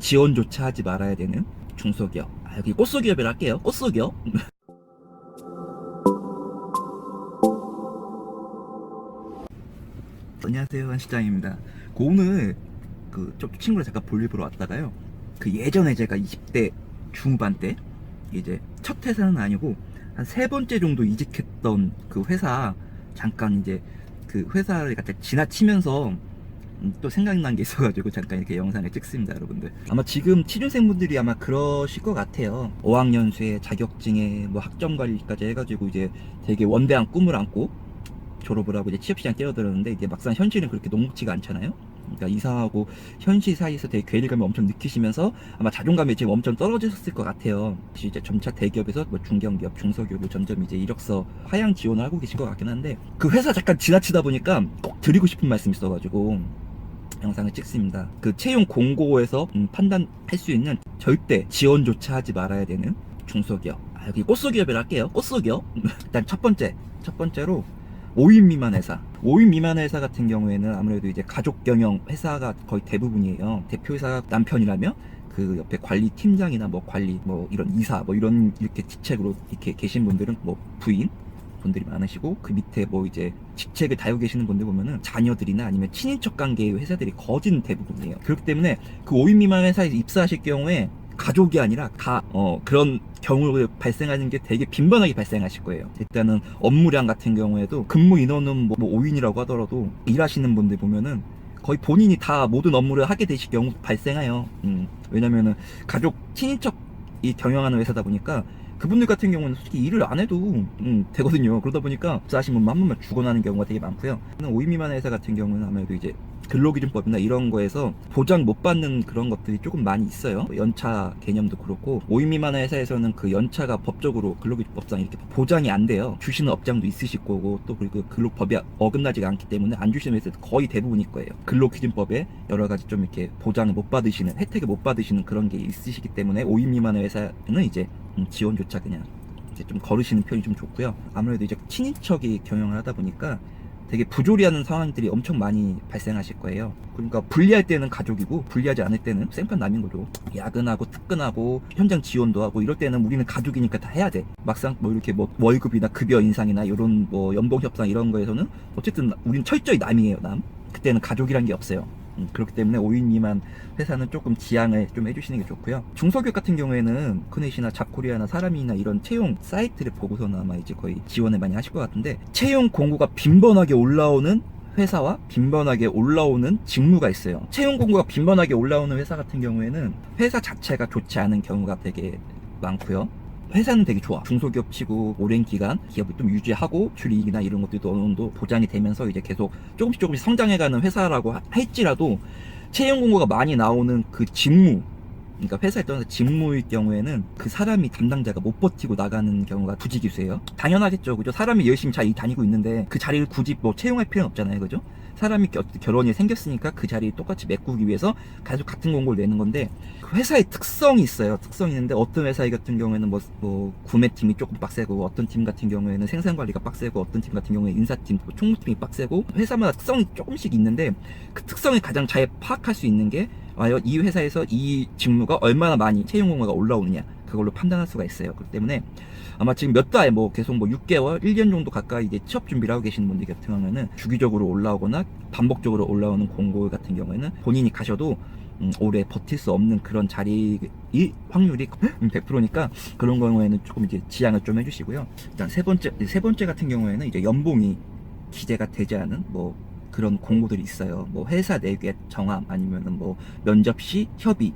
지원조차 하지 말아야 되는 중소기업. 여기 꽃소기업이라 할게요. 꽃소기업. 안녕하세요, 한 시장입니다. 오늘 좀 친구를 잠깐 볼일 보러 왔다가요. 예전에 제가 20대 중반 때 이제 첫 회사는 아니고 한 세 번째 정도 이직했던 그 회사, 잠깐 이제 그 회사를 갖다 지나치면서 또 생각난 게 있어가지고 잠깐 이렇게 영상을 찍습니다, 여러분들. 아마 지금 취준생분들이 아마 그러실 것 같아요. 5학년수에 자격증에 뭐 학점 관리까지 해가지고 이제 되게 원대한 꿈을 안고 졸업을 하고 이제 취업시장 뛰어들었는데, 이제 막상 현실은 그렇게 녹록지가 않잖아요. 그러니까 이사하고 현실 사이에서 되게 괴리감을 엄청 느끼시면서 아마 자존감이 지금 엄청 떨어지셨을 것 같아요. 이제 점차 대기업에서 뭐 중견기업, 중소기업으로 점점 이제 이력서 하향 지원을 하고 계신 것 같긴 한데, 그 회사 잠깐 지나치다 보니까 꼭 드리고 싶은 말씀이 있어가지고 영상을 찍습니다. 그 채용 공고에서 판단할 수 있는 절대 지원조차 하지 말아야 되는 중소기업. 여기 꽃소기업이라 할게요. 꽃소기업. 일단 첫 번째로 5인 미만 회사. 5인 미만 회사 같은 경우에는 아무래도 이제 가족 경영 회사가 거의 대부분이에요. 대표이사 남편이라면 그 옆에 관리 팀장이나 뭐 관리 뭐 이런 이사 뭐 이런 이렇게 직책으로 이렇게 계신 분들은 뭐 부인 분들이 많으시고, 그 밑에 뭐 이제 직책을 다루고 계시는 분들 보면은 자녀들이나 아니면 친인척 관계의 회사들이 거진 대부분이에요. 그렇기 때문에 그 5인 미만 회사에 입사하실 경우에 가족이 아니라 그런 경우가 발생하는 게 되게 빈번하게 발생하실 거예요. 일단은 업무량 같은 경우에도 근무 인원은 뭐 5인이라고 하더라도 일하시는 분들 보면은 거의 본인이 다 모든 업무를 하게 되실 경우 발생해요. 왜냐면은 가족 친인척이 경영하는 회사다 보니까 그분들 같은 경우는 솔직히 일을 안 해도 되거든요. 그러다 보니까 입사하신 분만 한 번만 죽어나는 경우가 되게 많고요. 5인 미만 회사 같은 경우는 아무래도 이제 근로기준법이나 이런 거에서 보장 못 받는 그런 것들이 조금 많이 있어요. 연차 개념도 그렇고, 5인 미만 회사에서는 그 연차가 법적으로 근로기준법상 이렇게 보장이 안 돼요. 주시는 업장도 있으실 거고, 또 그리고 근로법이 어긋나지가 않기 때문에 안 주시는 회사도 거의 대부분일 거예요. 근로기준법에 여러 가지 좀 이렇게 보장을 못 받으시는, 혜택을 못 받으시는 그런 게 있으시기 때문에 5인 미만 회사는 이제 지원조차 그냥 이제 좀 거르시는 편이 좀 좋고요. 아무래도 이제 친인척이 경영을 하다 보니까 되게 부조리하는 상황들이 엄청 많이 발생하실 거예요. 그러니까 분리할 때는 가족이고 분리하지 않을 때는 생판남인 거죠. 야근하고 특근하고 현장 지원도 하고 이럴 때는 우리는 가족이니까 다 해야 돼. 막상 뭐 이렇게 뭐 월급이나 급여 인상이나 이런 뭐 연봉 협상 이런 거에서는 어쨌든 우리는 철저히 남이에요, 남. 그때는 가족이란 게 없어요. 그렇기 때문에 5인 미만 회사는 조금 지양을 좀 해주시는 게 좋고요. 중소기업 같은 경우에는 크넷이나 잡코리아나 사람이나 이런 채용 사이트를 보고서는 아마 이제 거의 지원을 많이 하실 것 같은데, 채용 공고가 빈번하게 올라오는 회사와 빈번하게 올라오는 직무가 있어요. 채용 공고가 빈번하게 올라오는 회사 같은 경우에는 회사 자체가 좋지 않은 경우가 되게 많고요. 회사는 되게 좋아. 중소기업 치고 오랜 기간 기업을 좀 유지하고 출이익이나 이런 것들도 어느 정도 보장이 되면서 이제 계속 조금씩 성장해가는 회사라고 할지라도, 채용 공고가 많이 나오는 그 직무, 그러니까 회사에 떠나서 직무일 경우에는 그 사람이 담당자가 못 버티고 나가는 경우가 부지기수예요. 당연하겠죠, 그죠? 사람이 열심히 잘 다니고 있는데 그 자리를 굳이 뭐 채용할 필요는 없잖아요, 그죠? 사람이 결혼이 생겼으니까 그 자리 똑같이 메꾸기 위해서 계속 같은 공고를 내는 건데, 그 회사의 특성이 있어요. 특성이 있는데 어떤 회사 같은 경우에는 뭐 구매팀이 조금 빡세고, 어떤 팀 같은 경우에는 생산관리가 빡세고, 어떤 팀 같은 경우에는 인사팀, 뭐 총무팀이 빡세고, 회사마다 특성이 조금씩 있는데 그 특성을 가장 잘 파악할 수 있는 게 과연 이 회사에서 이 직무가 얼마나 많이 채용 공고가 올라오느냐, 그걸로 판단할 수가 있어요. 그렇기 때문에 아마 지금 몇 달, 뭐 계속 뭐 6개월, 1년 정도 가까이 이제 취업 준비를 하고 계시는 분들 같은 경우에는 주기적으로 올라오거나 반복적으로 올라오는 공고 같은 경우에는 본인이 가셔도 오래 버틸 수 없는 그런 자리일 확률이 100%니까 그런 경우에는 조금 이제 지양을 좀 해주시고요. 일단 세 번째 같은 경우에는 이제 연봉이 기재가 되지 않은 뭐 그런 공고들이 있어요. 뭐 회사 내규의 정함, 아니면은 뭐 면접 시 협의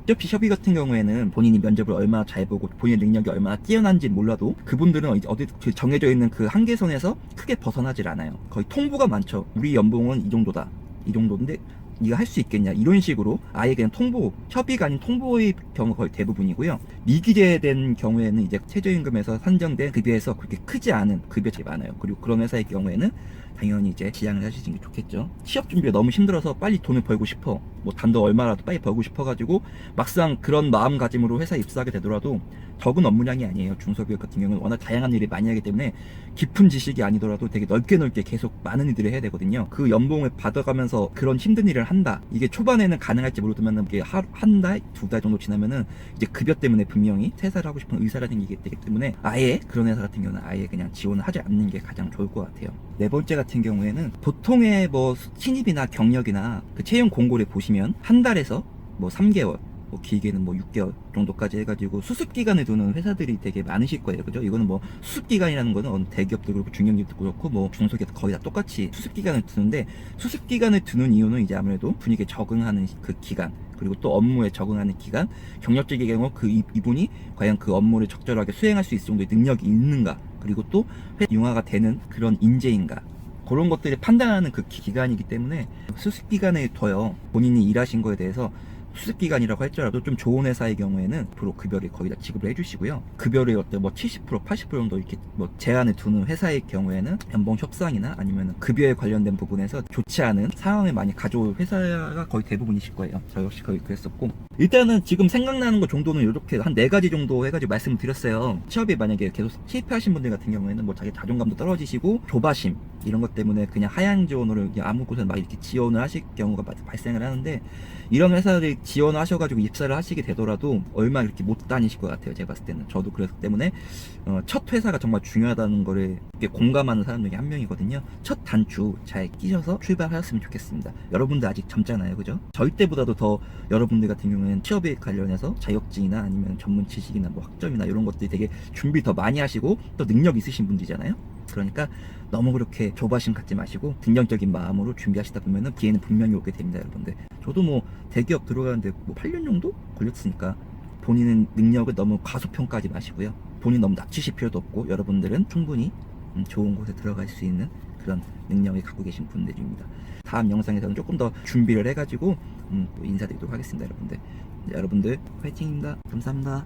같은 경우에는 본인이 면접을 얼마나 잘 보고 본인의 능력이 얼마나 뛰어난지 몰라도 그분들은 이제 어디 정해져 있는 그 한계선에서 크게 벗어나질 않아요. 거의 통보가 많죠. 우리 연봉은 이 정도다, 이 정도인데 네가 할 수 있겠냐, 이런 식으로 아예 그냥 협의가 아닌 통보의 경우가 거의 대부분이고요. 미기재된 경우에는 이제 최저임금에서 산정된 급여에서 그렇게 크지 않은 급여 제일 많아요. 그리고 그런 회사의 경우에는 당연히 이제 지향을 하시는 게 좋겠죠. 취업 준비가 너무 힘들어서 빨리 돈을 벌고 싶어, 뭐 단도 얼마라도 빨리 벌고 싶어가지고 막상 그런 마음가짐으로 회사에 입사하게 되더라도 적은 업무량이 아니에요. 중소기업 같은 경우는 워낙 다양한 일을 많이 하기 때문에 깊은 지식이 아니더라도 되게 넓게 계속 많은 일들을 해야 되거든요. 그 연봉을 받아가면서 그런 힘든 일을 한다, 이게 초반에는 가능할지 모르지만 이게 한 달, 두 달 정도 지나면은 이제 급여 때문에 분명히 퇴사를 하고 싶은 의사가 생기기 때문에 아예 그런 회사 같은 경우는 아예 그냥 지원을 하지 않는 게 가장 좋을 것 같아요. 네 번째 같은 경우에는 보통의 뭐 신입이나 경력이나 그 채용 공고를 보시면 한 달에서 뭐 3개월, 뭐 길게는 뭐 6개월 정도까지 해가지고 수습 기간을 두는 회사들이 되게 많으실 거예요. 그죠? 이거는 뭐 수습 기간이라는 거는 어느 대기업도 그렇고 중견기업도 그렇고 뭐 중소기업 거의 다 똑같이 수습 기간을 두는데, 수습 기간을 두는 이유는 이제 아무래도 분위기에 적응하는 그 기간, 그리고 또 업무에 적응하는 기간, 경력직의 경우 이분이 과연 그 업무를 적절하게 수행할 수 있을 정도의 능력이 있는가, 그리고 또 융화가 되는 그런 인재인가, 그런 것들을 판단하는 그 기간이기 때문에 수습 기간에 둬요. 본인이 일하신 거에 대해서 수습기간이라고 할지라도 좀 좋은 회사의 경우에는 프로 급여를 거의 다 지급을 해주시고요. 급여를 어때 뭐 70%, 80% 정도 이렇게 뭐 제한을 두는 회사의 경우에는 연봉 협상이나 아니면 급여에 관련된 부분에서 좋지 않은 상황을 많이 가져올 회사가 거의 대부분이실 거예요. 저 역시 거의 그랬었고, 일단은 지금 생각나는 것 정도는 이렇게 한 4가지 정도 해가지고 말씀을 드렸어요. 취업에 만약에 계속 실패하신 분들 같은 경우에는 뭐 자기 자존감도 떨어지시고 조바심 이런 것 때문에 그냥 하향 지원으로 아무 곳에 막 이렇게 지원을 하실 경우가 발생을 하는데, 이런 회사를 지원을 하셔가지고 입사를 하시게 되더라도 얼마 이렇게 못 다니실 것 같아요. 제가 봤을 때는. 저도 그렇기 때문에 첫 회사가 정말 중요하다는 거를 이렇게 공감하는 사람 중에 한 명이거든요. 첫 단추 잘 끼셔서 출발하셨으면 좋겠습니다. 여러분들 아직 젊잖아요, 그죠? 저희 때보다도 더 여러분들 같은 경우에는 취업에 관련해서 자격증이나 아니면 전문 지식이나 뭐 학점이나 이런 것들이 되게 준비 더 많이 하시고 또 능력 있으신 분들이잖아요. 그러니까 너무 그렇게 조바심 갖지 마시고 긍정적인 마음으로 준비하시다 보면은 기회는 분명히 오게 됩니다, 여러분들. 저도 뭐 대기업 들어가는데 뭐 8년 정도 걸렸으니까 본인은 능력을 너무 과소평가하지 마시고요. 본인 너무 낮추실 필요도 없고, 여러분들은 충분히 좋은 곳에 들어갈 수 있는 그런 능력을 갖고 계신 분들입니다. 다음 영상에서는 조금 더 준비를 해가지고 또 인사드리도록 하겠습니다, 여러분들. 여러분들 화이팅입니다. 감사합니다.